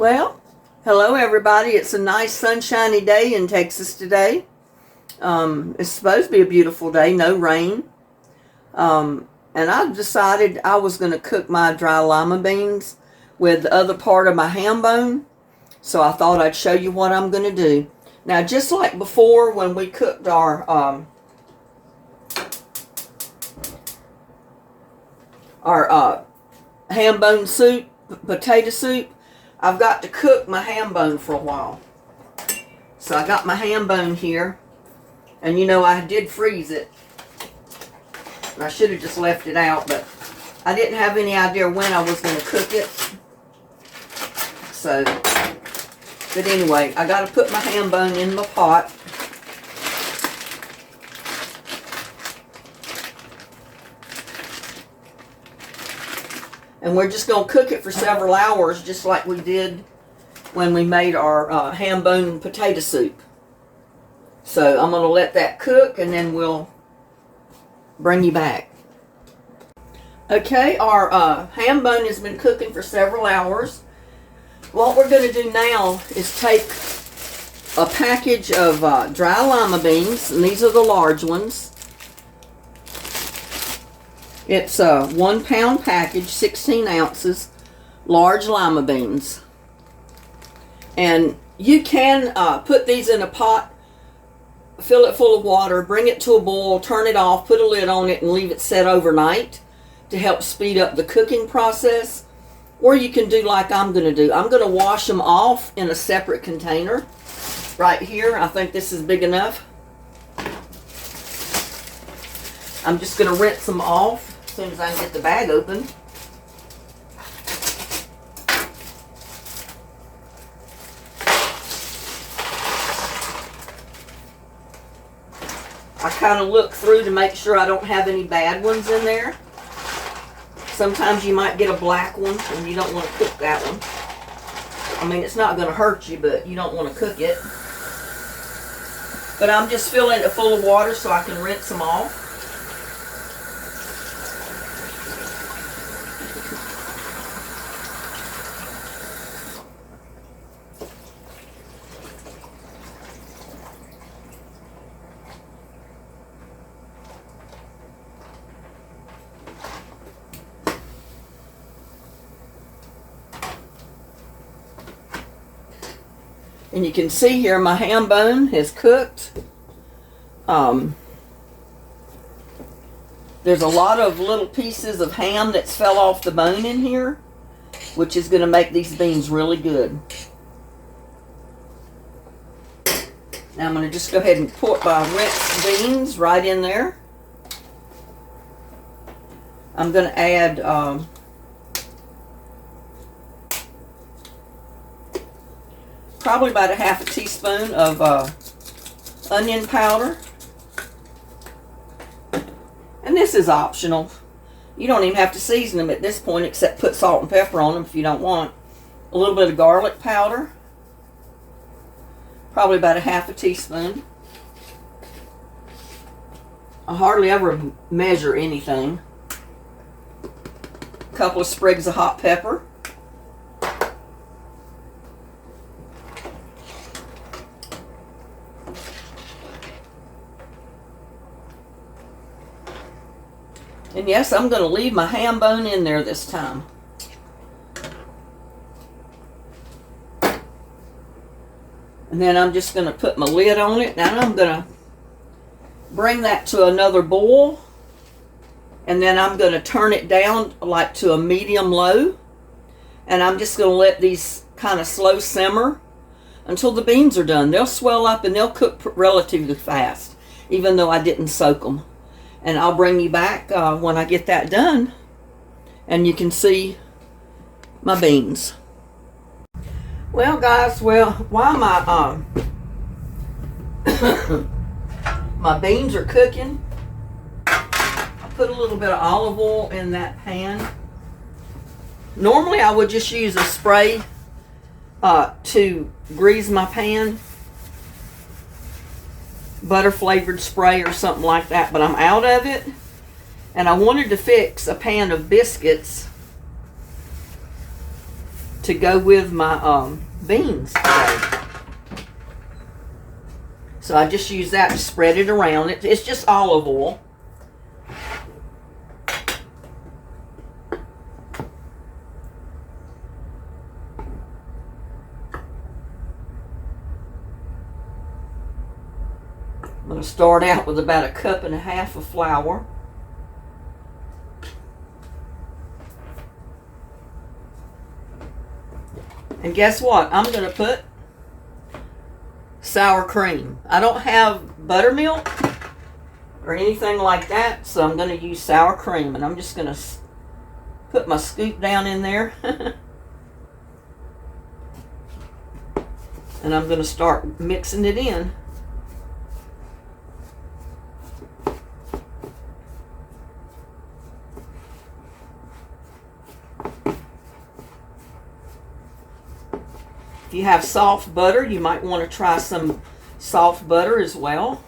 Well, hello everybody. It's a nice sunshiny day in Texas today. It's supposed to be a beautiful day, no rain. And I decided I was going to cook my dry lima beans with the other part of my ham bone. So I thought I'd show you what I'm going to do. Now, just like before when we cooked our ham bone soup, potato soup, I've got to cook my ham bone for a while. So I got my ham bone here, and you know I did freeze it. I should have just left it out, but I didn't have any idea when I was going to cook it. So, but anyway, I got to put my ham bone in my pot. And we're just going to cook it for several hours, just like we did when we made our ham bone and potato soup. So I'm going to let that cook, and then we'll bring you back. Okay, our ham bone has been cooking for several hours. What we're going to do now is take a package of dry lima beans, and these are the large ones. It's a 1 pound package, 16 ounces, large lima beans. And you can put these in a pot, fill it full of water, bring it to a boil, turn it off, put a lid on it, and leave it set overnight to help speed up the cooking process. Or you can do like I'm going to do. I'm going to wash them off in a separate container right here. I think this is big enough. I'm just going to rinse them off as soon as I can get the bag open. I kind of look through to make sure I don't have any bad ones in there. Sometimes you might get a black one and you don't want to cook that one. I mean, it's not going to hurt you, but you don't want to cook it. But I'm just filling it full of water so I can rinse them off. And you can see here my ham bone is cooked. There's a lot of little pieces of ham that's fell off the bone in here, which is going to make these beans really good. Now I'm going to just go ahead and put my rinsed beans right in there. I'm going to add probably about a half a teaspoon of onion powder. And this is optional. You don't even have to season them at this point except put salt and pepper on them if you don't want. A little bit of garlic powder. Probably about a half a teaspoon. I hardly ever measure anything. A couple of sprigs of hot pepper. And yes, I'm going to leave my ham bone in there this time. And then I'm just going to put my lid on it. Now I'm going to bring that to another boil. And then I'm going to turn it down like to a medium low. And I'm just going to let these kind of slow simmer until the beans are done. They'll swell up and they'll cook relatively fast, even though I didn't soak them. And I'll bring you back when I get that done. And you can see my beans. Well, guys, while my my beans are cooking, I put a little bit of olive oil in that pan. Normally, I would just use a spray to grease my pan. Butter flavored spray or something like that, but I'm out of it, and I wanted to fix a pan of biscuits to go with my beans today. So I just use that to spread it around. It's just olive oil. I'm going to start out with about 1.5 cups of flour. And guess what? I'm going to put sour cream. I don't have buttermilk or anything like that, so I'm going to use sour cream. And I'm just going to put my scoop down in there. And I'm going to start mixing it in. If you have soft butter, you might want to try some soft butter as well.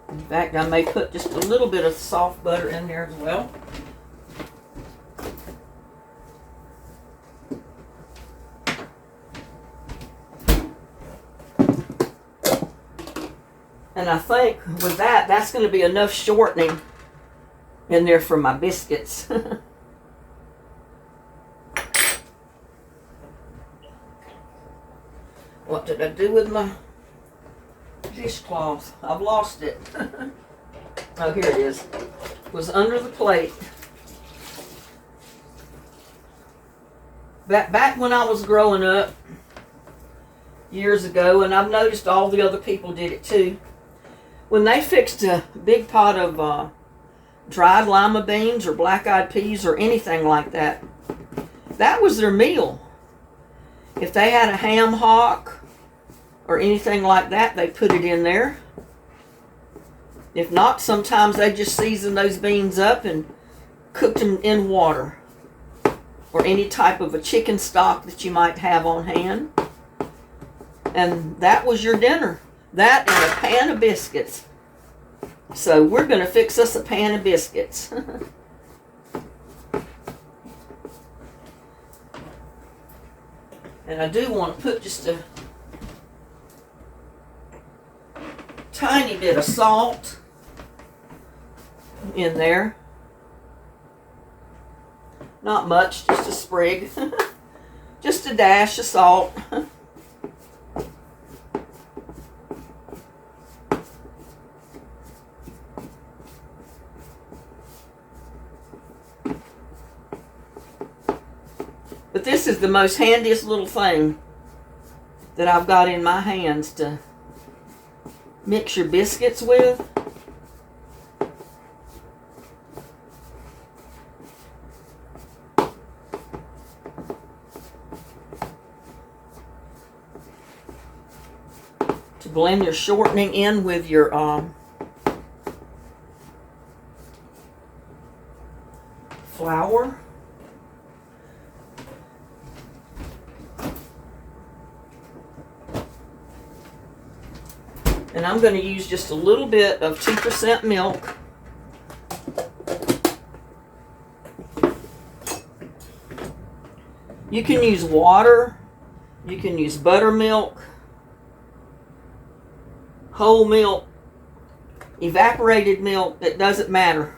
In fact, I may put just a little bit of soft butter in there as well. And I think with that, that's going to be enough shortening in there for my biscuits. What did I do with my dishcloth? I've lost it. Oh, here it is. It was under the plate. Back when I was growing up years ago, and I've noticed all the other people did it too, when they fixed a big pot of dried lima beans or black-eyed peas or anything like that, that was their meal. If they had a ham hock or anything like that, they put it in there. If not, sometimes they just seasoned those beans up and cooked them in water or any type of a chicken stock that you might have on hand. And that was your dinner. That and a pan of biscuits. So we're going to fix us a pan of biscuits. And I do want to put just a tiny bit of salt in there. Not much, just a sprig. Just a dash of salt. But this is the most handiest little thing that I've got in my hands to mix your biscuits with. To blend your shortening in with your flour. And I'm going to use just a little bit of 2% milk. You can use water. You can use buttermilk, whole milk, evaporated milk. It doesn't matter.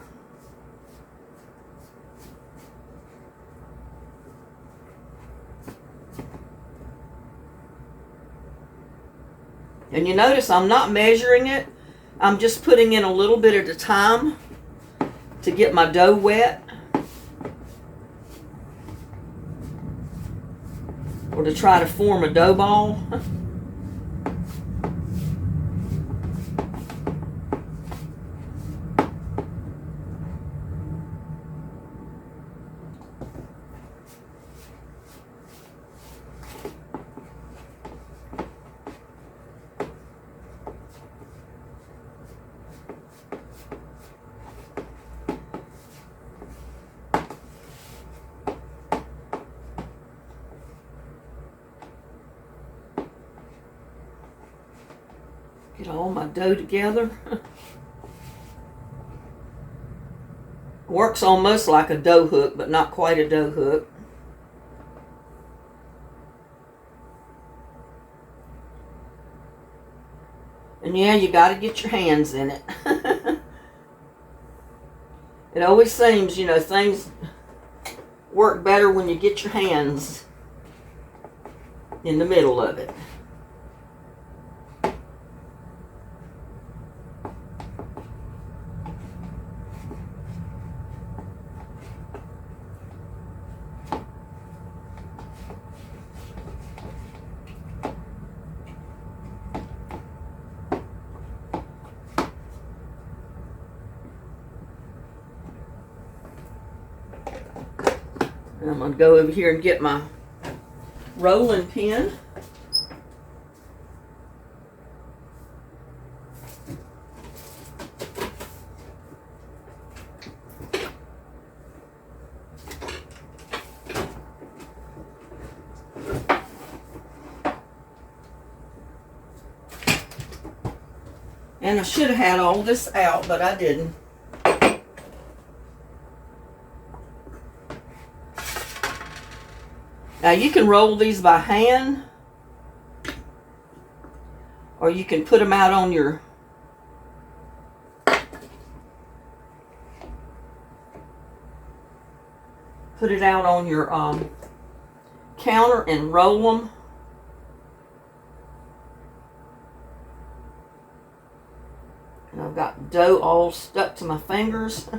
And you notice I'm not measuring it. I'm just putting in a little bit at a time to get my dough wet. Or to try to form a dough ball. Get all my dough together. Works almost like a dough hook, but not quite a dough hook. And yeah, you got to get your hands in it. It always seems, you know, things work better when you get your hands in the middle of it. And I'm going to go over here and get my rolling pin. And I should have had all this out, but I didn't. Now you can roll these by hand, or you can put them out on your counter and roll them. And I've got dough all stuck to my fingers.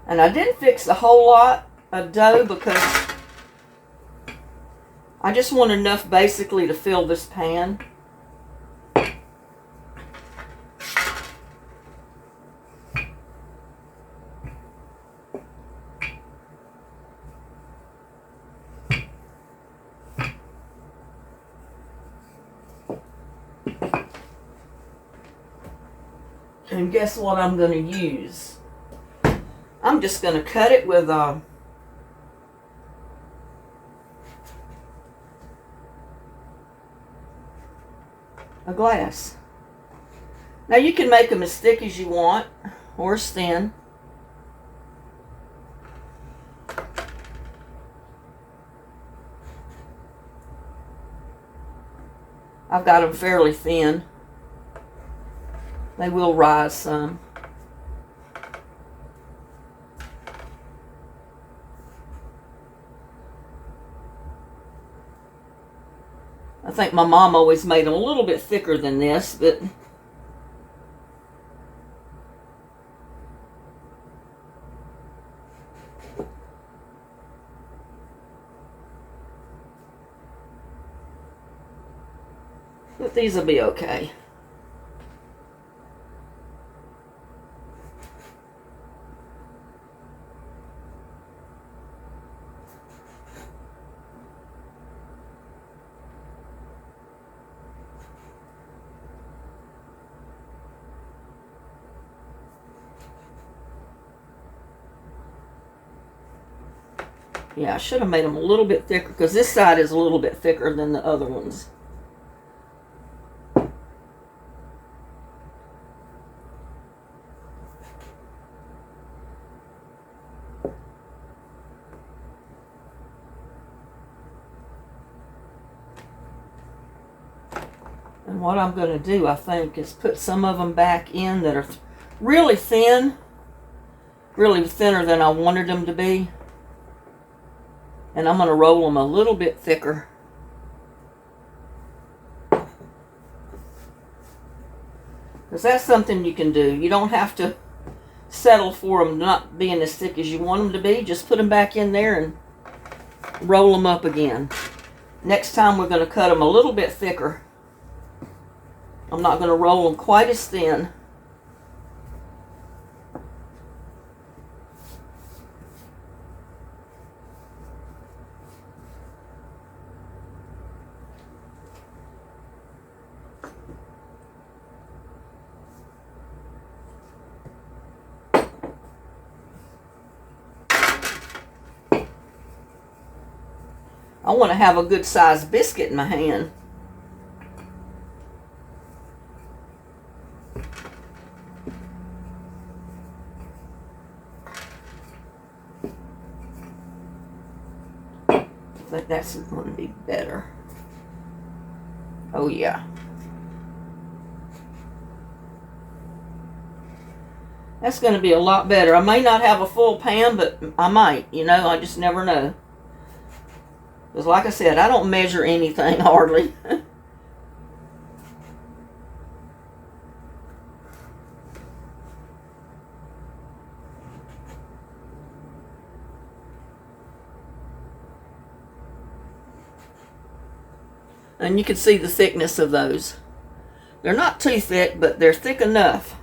And I didn't fix a whole lot of dough because I just want enough basically to fill this pan. And guess what I'm going to use? I'm just going to cut it with a glass. Now you can make them as thick as you want or as thin. I've got them fairly thin. They will rise some. I think my mom always made them a little bit thicker than this, but these will be okay. Yeah, I should have made them a little bit thicker because this side is a little bit thicker than the other ones. And what I'm going to do, I think, is put some of them back in that are really thin, really thinner than I wanted them to be. And I'm going to roll them a little bit thicker. Because that's something you can do. You don't have to settle for them not being as thick as you want them to be. Just put them back in there and roll them up again. Next time we're going to cut them a little bit thicker. I'm not going to roll them quite as thin. I want to have a good sized biscuit in my hand. But that's going to be better. Oh yeah. That's going to be a lot better. I may not have a full pan, but I might. You know, I just never know. Because like I said, I don't measure anything hardly. And you can see the thickness of those. They're not too thick, but they're thick enough.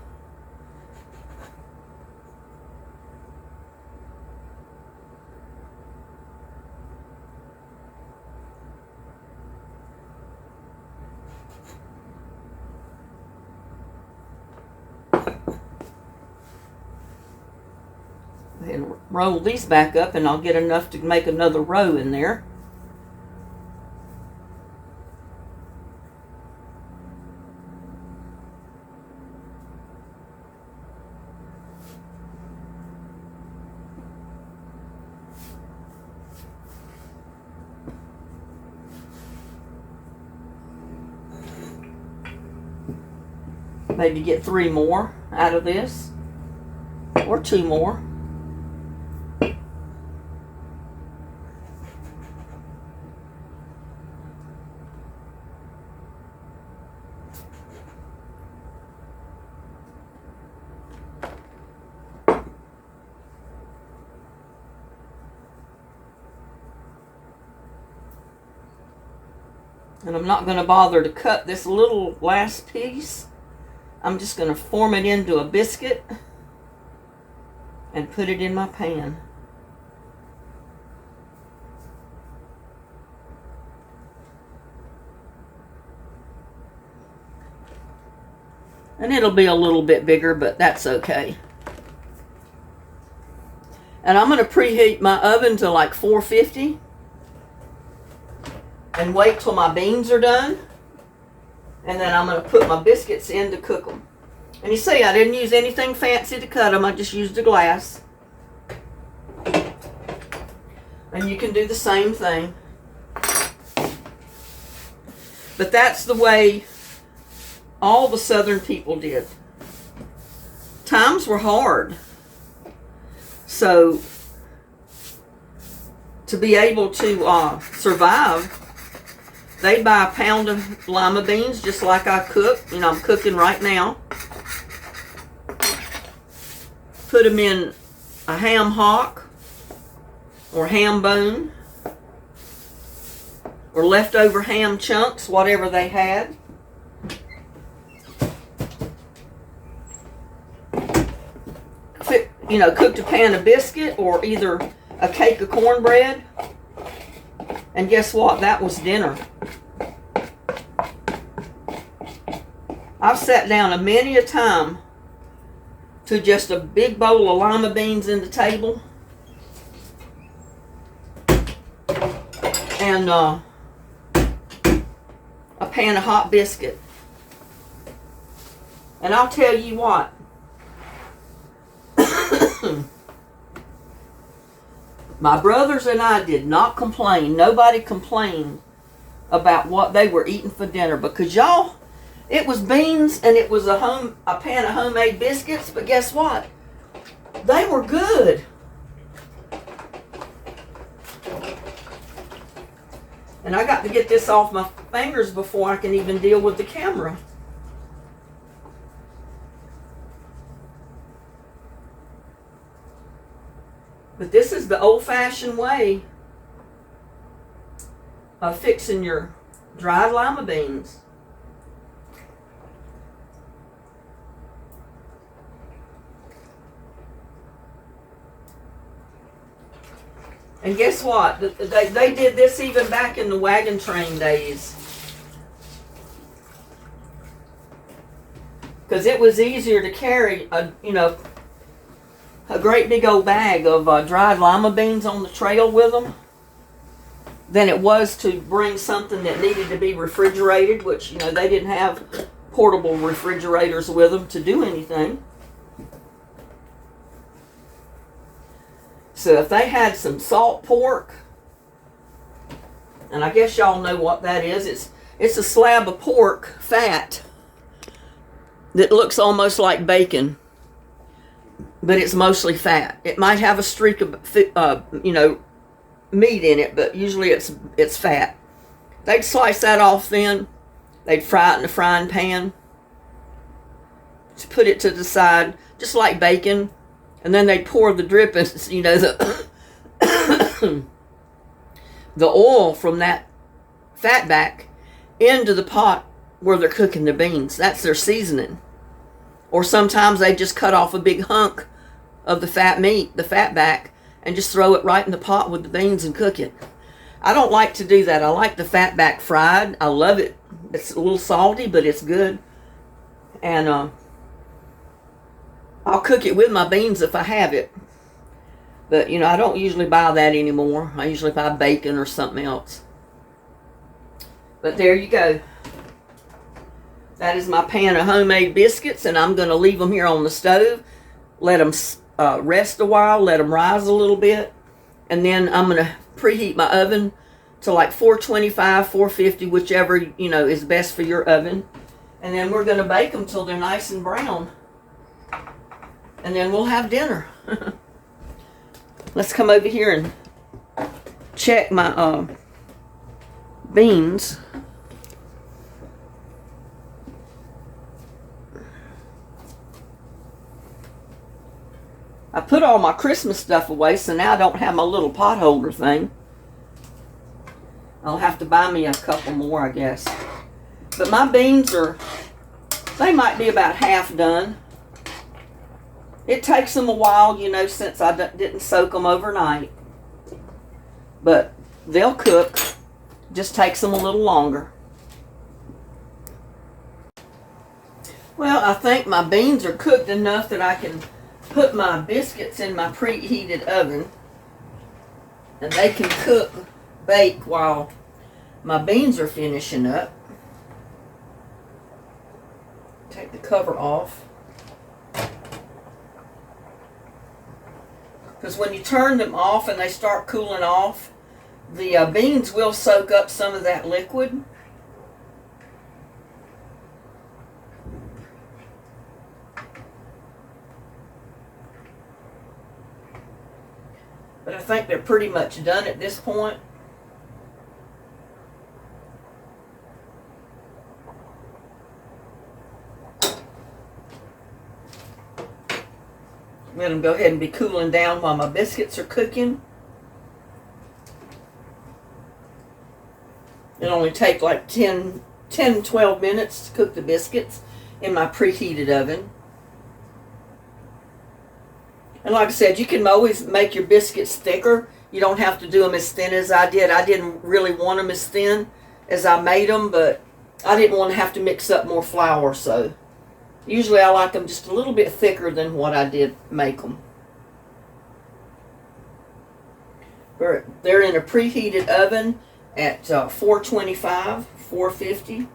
And roll these back up, and I'll get enough to make another row in there. Maybe get 3 more out of this, or 2 more. And I'm not going to bother to cut this little last piece. I'm just going to form it into a biscuit and put it in my pan. And it'll be a little bit bigger, but that's okay. And I'm going to preheat my oven to like 450 and wait till my beans are done. And then I'm going to put my biscuits in to cook them. And you see, I didn't use anything fancy to cut them. I just used a glass. And you can do the same thing. But that's the way all the Southern people did. Times were hard. So, to be able to survive, they'd buy a pound of lima beans just like I cook. You know, I'm cooking right now. Put them in a ham hock or ham bone or leftover ham chunks, whatever they had. You know, cooked a pan of biscuit or either a cake of cornbread. And guess what? That was dinner. I've sat down a many a time to just a big bowl of lima beans in the table and a pan of hot biscuit. And I'll tell you what, my brothers and I did not complain. Nobody complained about what they were eating for dinner because y'all, it was beans and it was a pan of homemade biscuits, but guess what? They were good. And I got to get this off my fingers before I can even deal with the camera. But this is the old-fashioned way of fixing your dried lima beans. And guess what? They did this even back in the wagon train days. Because it was easier to carry a great big old bag of dried lima beans on the trail with them. than it was to bring something that needed to be refrigerated, which, you know, they didn't have portable refrigerators with them to do anything. So if they had some salt pork, and I guess y'all know what that is. It's a slab of pork fat that looks almost like bacon, but it's mostly fat. It might have a streak of, you know, meat in it, but usually it's fat. They'd slice that off thin. They'd fry it in a frying pan. To put it to the side, just like bacon, and then they'd pour the drippings, you know, the oil from that fat back into the pot where they're cooking the beans. That's their seasoning. Or sometimes they just cut off a big hunk of the fat meat, the fat back, and just throw it right in the pot with the beans and cook it. I don't like to do that. I like the fat back fried. I love it. It's a little salty, but it's good. And I'll cook it with my beans if I have it. But, you know, I don't usually buy that anymore. I usually buy bacon or something else. But there you go. That is my pan of homemade biscuits, and I'm going to leave them here on the stove. Let them rest a while, let them rise a little bit. And then I'm going to preheat my oven to like 425, 450, whichever, you know, is best for your oven. And then we're going to bake them till they're nice and brown. And then we'll have dinner. Let's come over here and check my beans. I put all my Christmas stuff away, so now I don't have my little pot holder thing. I'll have to buy me a couple more, I guess. But my beans they might be about half done. It takes them a while, you know, since I didn't soak them overnight. But they'll cook. Just takes them a little longer. Well, I think my beans are cooked enough that I can put my biscuits in my preheated oven. And they can bake while my beans are finishing up. Take the cover off. Because when you turn them off and they start cooling off, the beans will soak up some of that liquid. But I think they're pretty much done at this point. Let them go ahead and be cooling down while my biscuits are cooking. It only take like 10, 12 minutes to cook the biscuits in my preheated oven. And like I said, you can always make your biscuits thicker. You don't have to do them as thin as I did. I didn't really want them as thin as I made them, but I didn't want to have to mix up more flour, so usually I like them just a little bit thicker than what I did make them. They're in a preheated oven at 425, 450.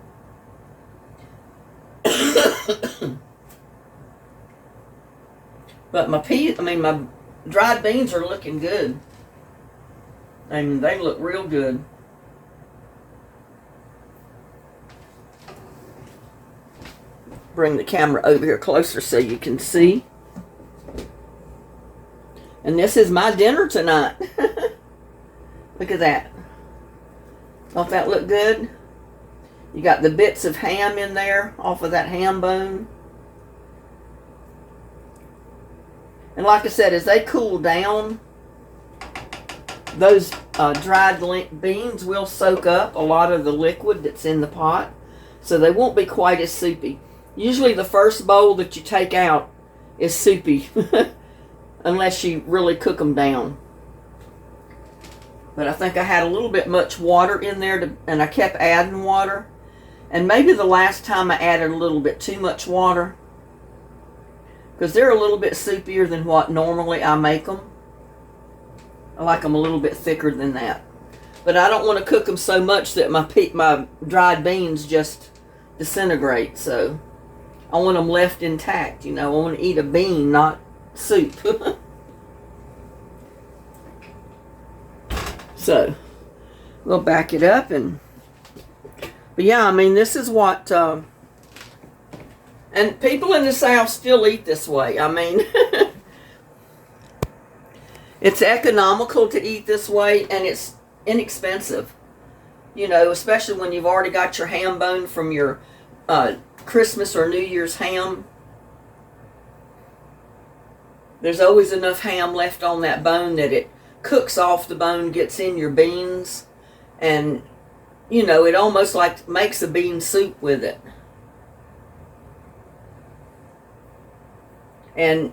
But my dried beans are looking good. I mean, they look real good. Bring the camera over here closer so you can see. And this is my dinner tonight. Look at that. Don't that look good? You got the bits of ham in there off of that ham bone. And like I said, as they cool down, those dried beans will soak up a lot of the liquid that's in the pot, so they won't be quite as soupy. Usually the first bowl that you take out is soupy, unless you really cook them down. But I think I had a little bit much water in there, and I kept adding water. And maybe the last time I added a little bit too much water, because they're a little bit soupier than what normally I make them. I like them a little bit thicker than that. But I don't want to cook them so much that my dried beans just disintegrate. So I want them left intact. I want to eat a bean, not soup. So we'll back it up but yeah, I mean, this is what, and people in the South still eat this way. I mean, it's economical to eat this way, and it's inexpensive. Especially when you've already got your ham bone from your Christmas or New Year's ham. There's always enough ham left on that bone that it cooks off the bone, gets in your beans, and it almost like makes a bean soup with it. And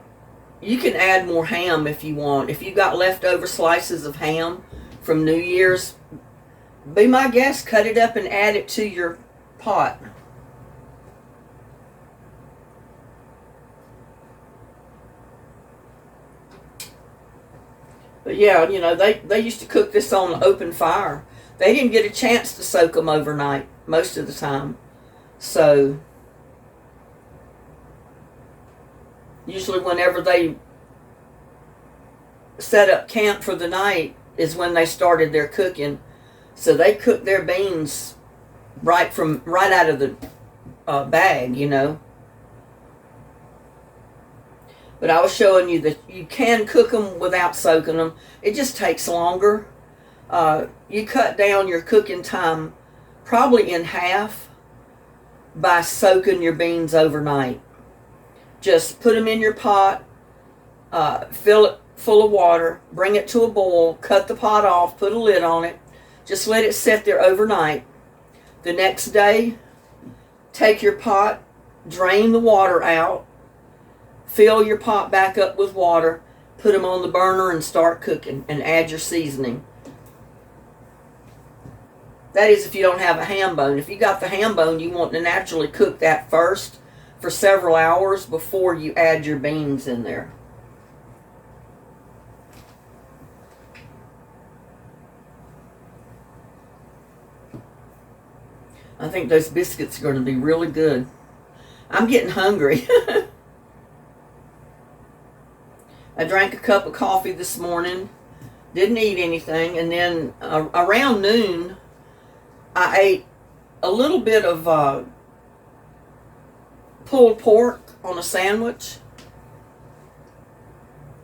you can add more ham if you want. If you got leftover slices of ham from New Year's, be my guest, cut it up and add it to your pot. But yeah, they used to cook this on open fire. They didn't get a chance to soak them overnight most of the time. So usually whenever they set up camp for the night is when they started their cooking. So they cooked their beans right out of the bag, But I was showing you that you can cook them without soaking them. It just takes longer. You cut down your cooking time probably in half by soaking your beans overnight. Just put them in your pot, fill it full of water, bring it to a boil, cut the pot off, put a lid on it. Just let it sit there overnight. The next day, take your pot, drain the water out, fill your pot back up with water, put them on the burner and start cooking, and add your seasoning. That is if you don't have a ham bone. If you got the ham bone, you want to naturally cook that first for several hours before you add your beans in there. I think those biscuits are going to be really good. I'm getting hungry. I drank a cup of coffee this morning, didn't eat anything, and then around noon, I ate a little bit of pulled pork on a sandwich.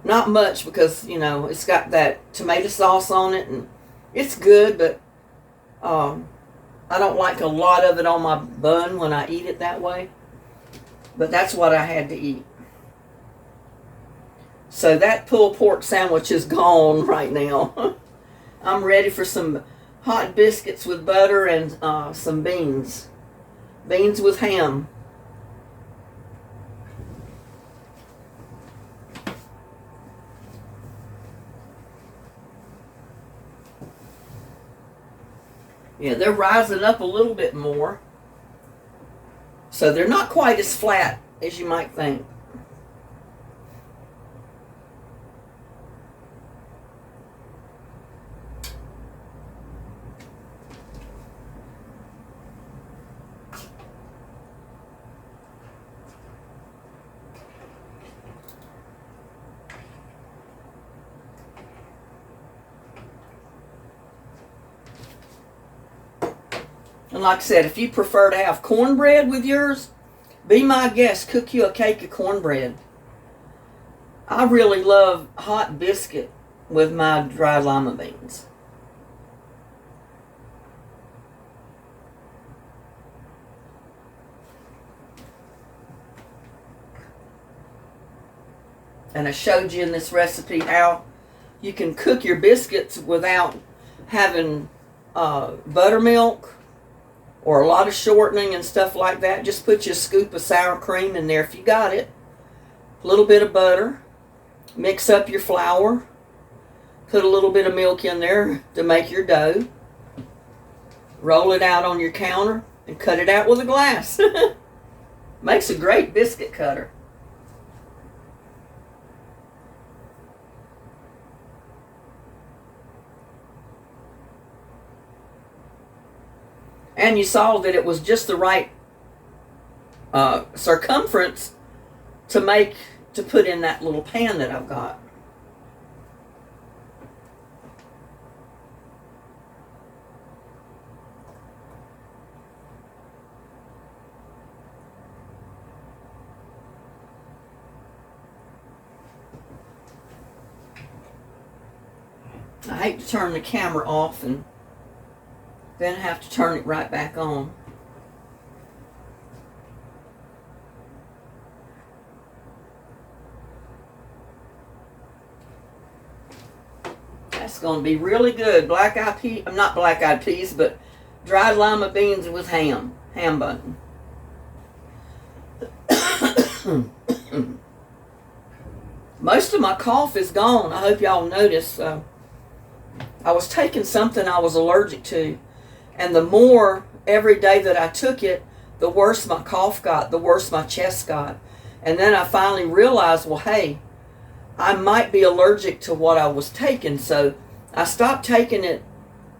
Not much because, it's got that tomato sauce on it, and it's good, but I don't like a lot of it on my bun when I eat it that way. But that's what I had to eat. So that pulled pork sandwich is gone right now. I'm ready for some hot biscuits with butter and some beans. Beans with ham. Yeah, they're rising up a little bit more. So they're not quite as flat as you might think. And like I said, if you prefer to have cornbread with yours, be my guest, cook you a cake of cornbread. I really love hot biscuit with my dried lima beans. And I showed you in this recipe how you can cook your biscuits without having buttermilk or a lot of shortening and stuff like that. Just put you a scoop of sour cream in there if you got it. A little bit of butter. Mix up your flour. Put a little bit of milk in there to make your dough. Roll it out on your counter and cut it out with a glass. Makes a great biscuit cutter. And you saw that it was just the right circumference to put in that little pan that I've got. I hate to turn the camera off and then have to turn it right back on. That's going to be really good. Black-eyed peas, not black-eyed peas, but dried lima beans with ham bun. Most of my cough is gone. I hope y'all notice. I was taking something I was allergic to, and the more every day that I took it, the worse my cough got, the worse my chest got. And then I finally realized, well, hey, I might be allergic to what I was taking. So I stopped taking it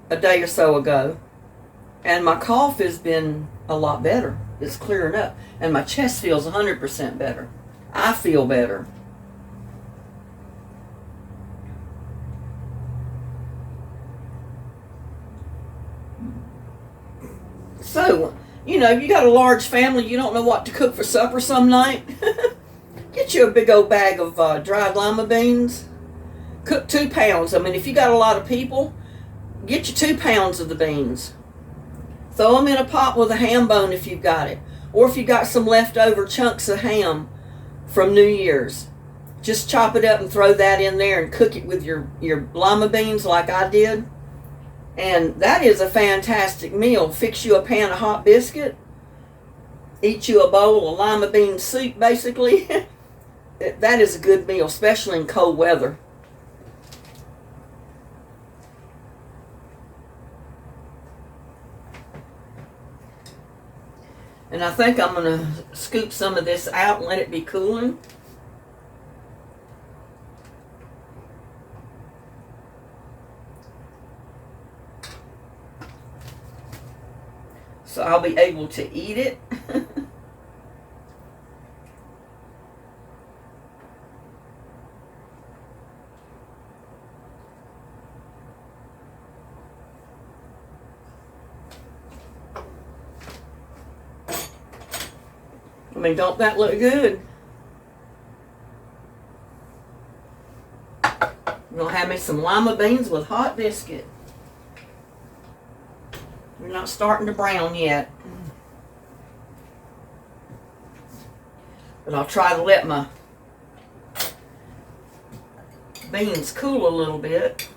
a day or so ago, and my cough has been a lot better. It's clearing up, and my chest feels 100% better. I feel better. So, you know, you got a large family, you don't know what to cook for supper some night. Get you a big old bag of dried lima beans. Cook 2 pounds. I mean, if you got a lot of people, get you 2 pounds of the beans. Throw them in a pot with a ham bone if you've got it. Or if you got some leftover chunks of ham from New Year's, just chop it up and throw that in there and cook it with your lima beans like I did. And that is a fantastic meal. Fix you a pan of hot biscuit. Eat you a bowl of lima bean soup, basically. That is a good meal, especially in cold weather. And I think I'm going to scoop some of this out and let it be cooling. So I'll be able to eat it. I mean, don't that look good? I'm going to have me some lima beans with hot biscuit. We're not starting to brown yet. But I'll try to let my beans cool a little bit.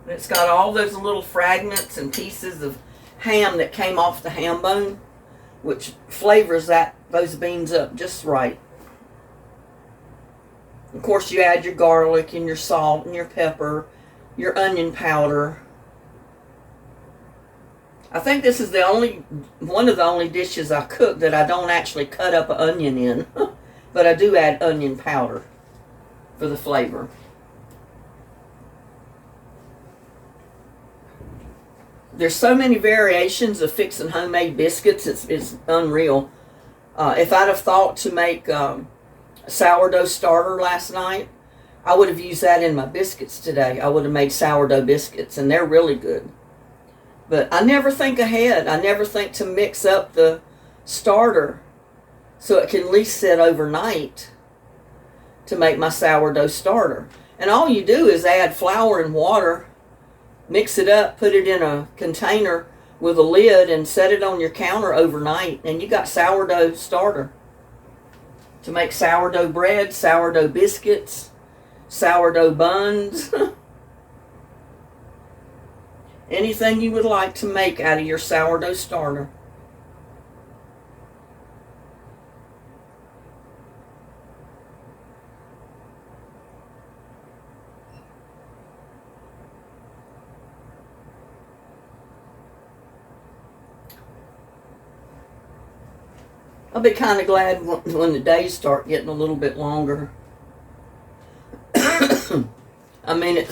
And it's got all those little fragments and pieces of ham that came off the ham bone, which flavors those beans up just right. Of course, you add your garlic and your salt and your pepper, your onion powder. I think this is one of the only dishes I cook that I don't actually cut up an onion in, but I do add onion powder for the flavor. There's so many variations of fixing homemade biscuits, it's unreal. If I'd have thought to make sourdough starter last night, I would have used that in my biscuits today. I would have made sourdough biscuits, and they're really good. But I never think ahead. I never think to mix up the starter so it can at least sit overnight to make my sourdough starter. And all you do is add flour and water, mix it up, put it in a container with a lid, and set it on your counter overnight, and you got sourdough starter. To make sourdough bread, sourdough biscuits, sourdough buns. Anything you would like to make out of your sourdough starter. I'll be kind of glad when the days start getting a little bit longer. I mean,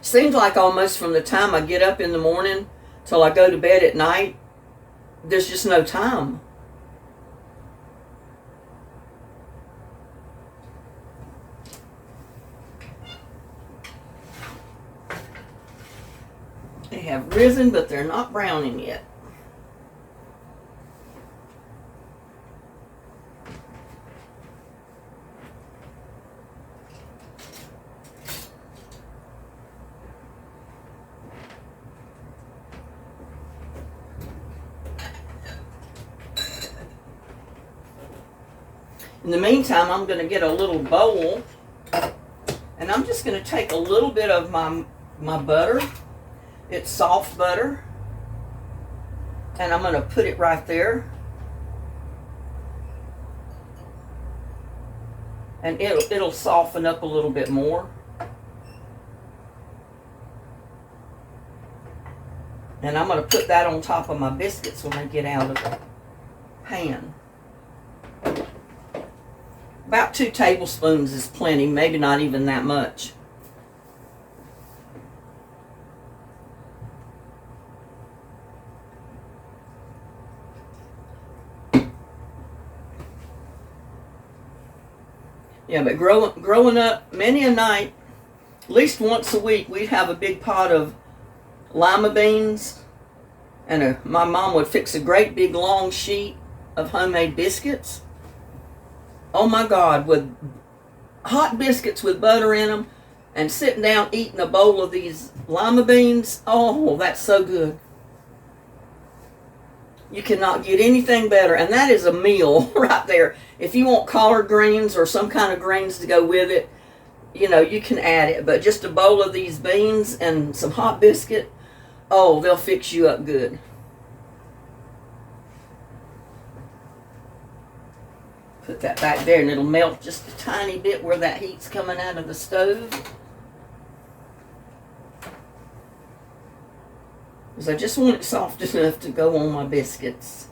Seems like almost from the time I get up in the morning till I go to bed at night, there's just no time. They have risen, but they're not browning yet. In the meantime, I'm going to get a little bowl, and I'm just going to take a little bit of my butter. It's soft butter, and I'm going to put it right there, and it'll soften up a little bit more. And I'm going to put that on top of my biscuits when they get out of the pan. About 2 tablespoons is plenty, maybe not even that much. Yeah, but growing up, many a night, at least once a week, we'd have a big pot of lima beans, and my mom would fix a great big long sheet of homemade biscuits. Oh my God, with hot biscuits with butter in them, and sitting down eating a bowl of these lima beans. Oh, that's so good. You cannot get anything better, and that is a meal right there. If you want collard greens or some kind of greens to go with it, you know, you can add it, but just a bowl of these beans and some hot biscuit, oh, they'll fix you up good. Put that back there, and it'll melt just a tiny bit where that heat's coming out of the stove. Because I just want it soft enough to go on my biscuits.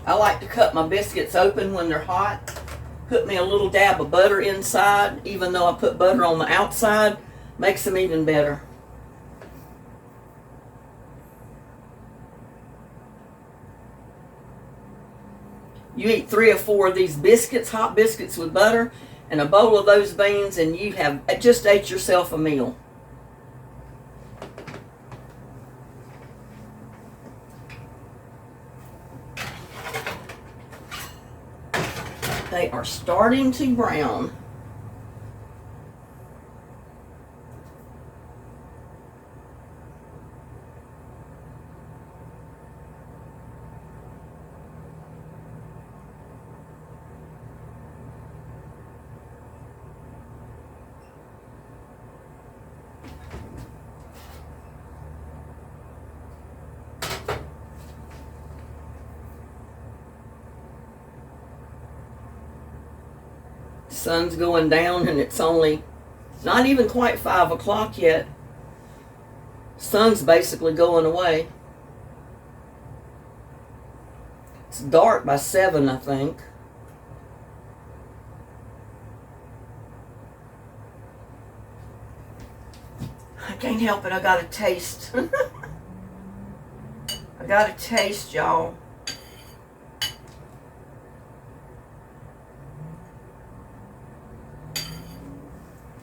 I like to cut my biscuits open when they're hot. Put me a little dab of butter inside, even though I put butter on the outside. Makes them even better. You eat 3 or 4 of these biscuits, hot biscuits with butter, and a bowl of those beans, and you have just ate yourself a meal. They are starting to brown. Sun's going down, and it's not even quite 5 o'clock yet. Sun's basically going away. It's dark by 7, I think. I can't help it, I got a taste. I got a taste, y'all.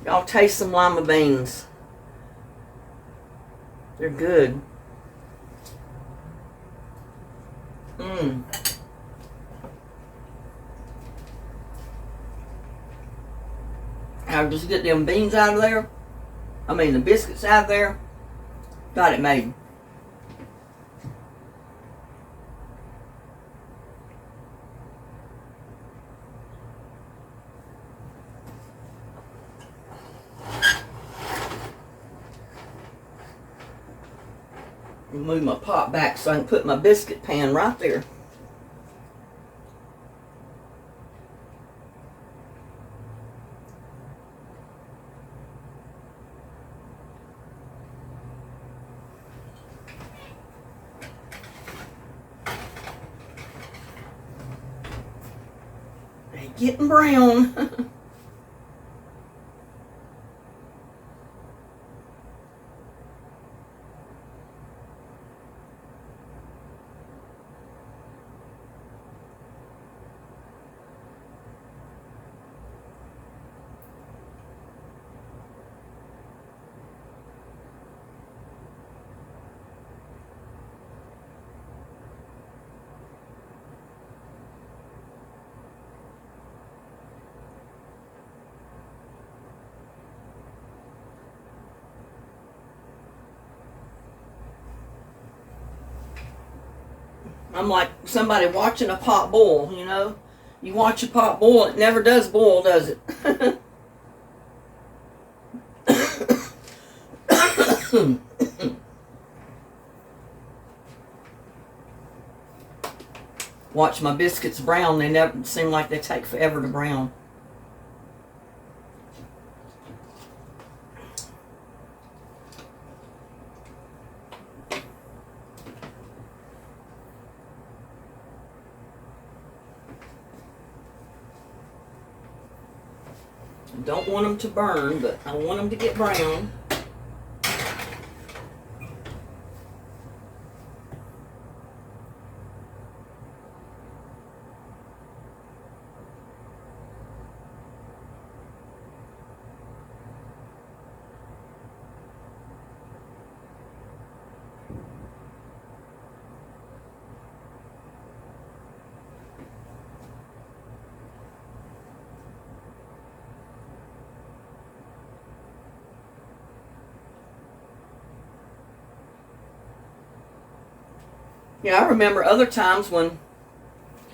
Y'all taste some lima beans. They're good. I'll just get them beans out of there. I mean the biscuits out of there. Got it made. Move my pot back so I can put my biscuit pan right there. They're getting brown. I'm like somebody watching a pot boil, you know. You watch a pot boil, it never does boil, does it? Watch my biscuits brown, they never seem like they take forever to brown. I don't want them to burn, but I want them to get brown. Yeah, I remember other times when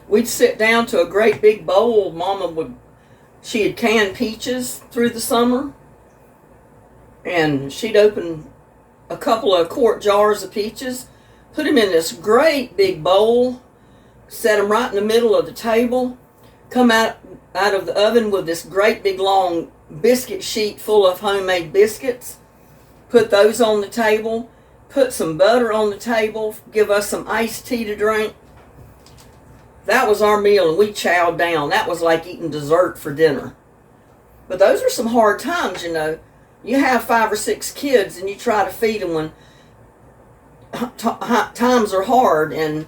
we'd sit down to a great big bowl. She had canned peaches through the summer, and she'd open a couple of quart jars of peaches, put them in this great big bowl, set them right in the middle of the table, come out of the oven with this great big long biscuit sheet full of homemade biscuits, put those on the table, put some butter on the table, give us some iced tea to drink. That was our meal, and we chowed down. That was like eating dessert for dinner. But those are some hard times, you know. You have 5 or 6 kids, and you try to feed them when times are hard, and,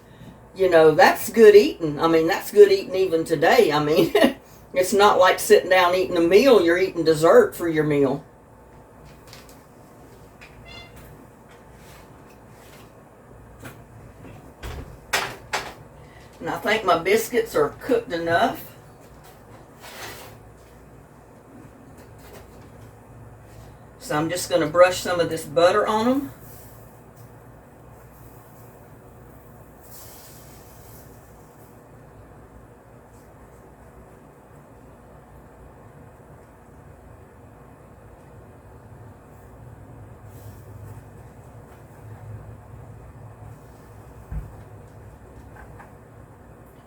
you know, that's good eating. I mean, that's good eating even today. I mean, it's not like sitting down eating a meal. You're eating dessert for your meal. And I think my biscuits are cooked enough. So I'm just going to brush some of this butter on them.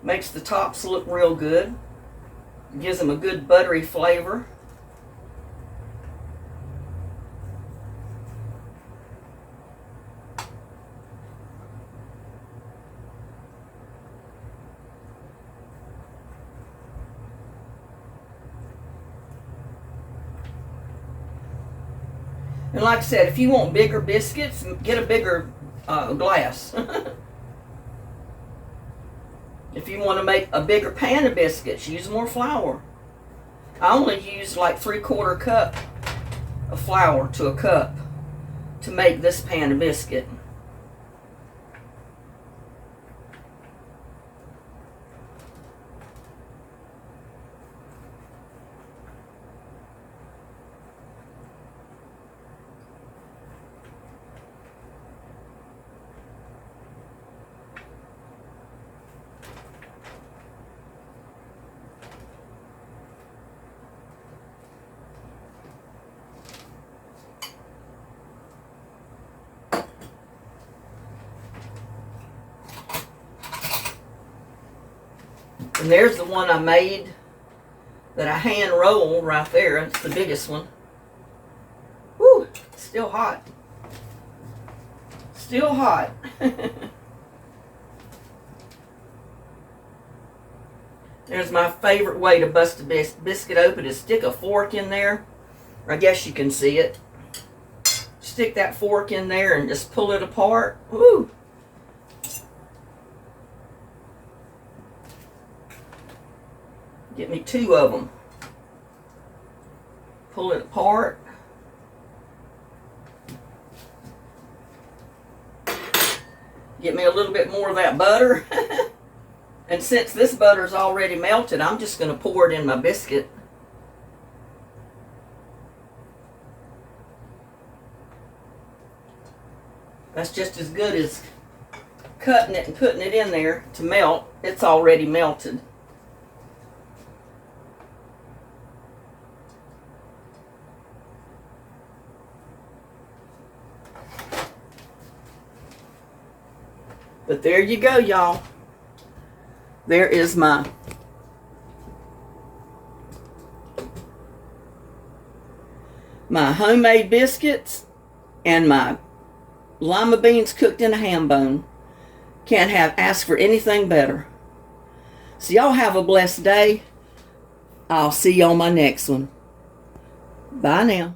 Makes the tops look real good. Gives them a good buttery flavor. And like I said, if you want bigger biscuits, get a bigger glass. If you want to make a bigger pan of biscuits, use more flour. I only use like 3/4 cup of flour to a cup to make this pan of biscuit. And there's the one I made that I hand rolled right there. It's the biggest one. Woo, still hot. Still hot. There's my favorite way to bust a biscuit open is stick a fork in there. I guess you can see it. Stick that fork in there and just pull it apart. Woo! Get me 2 of them. Pull it apart. Get me a little bit more of that butter. And since this butter's already melted, I'm just going to pour it in my biscuit. That's just as good as cutting it and putting it in there to melt. It's already melted. But there you go, y'all. There is my homemade biscuits and my lima beans cooked in a ham bone. Can't ask for anything better. So y'all have a blessed day. I'll see you on my next one. Bye now.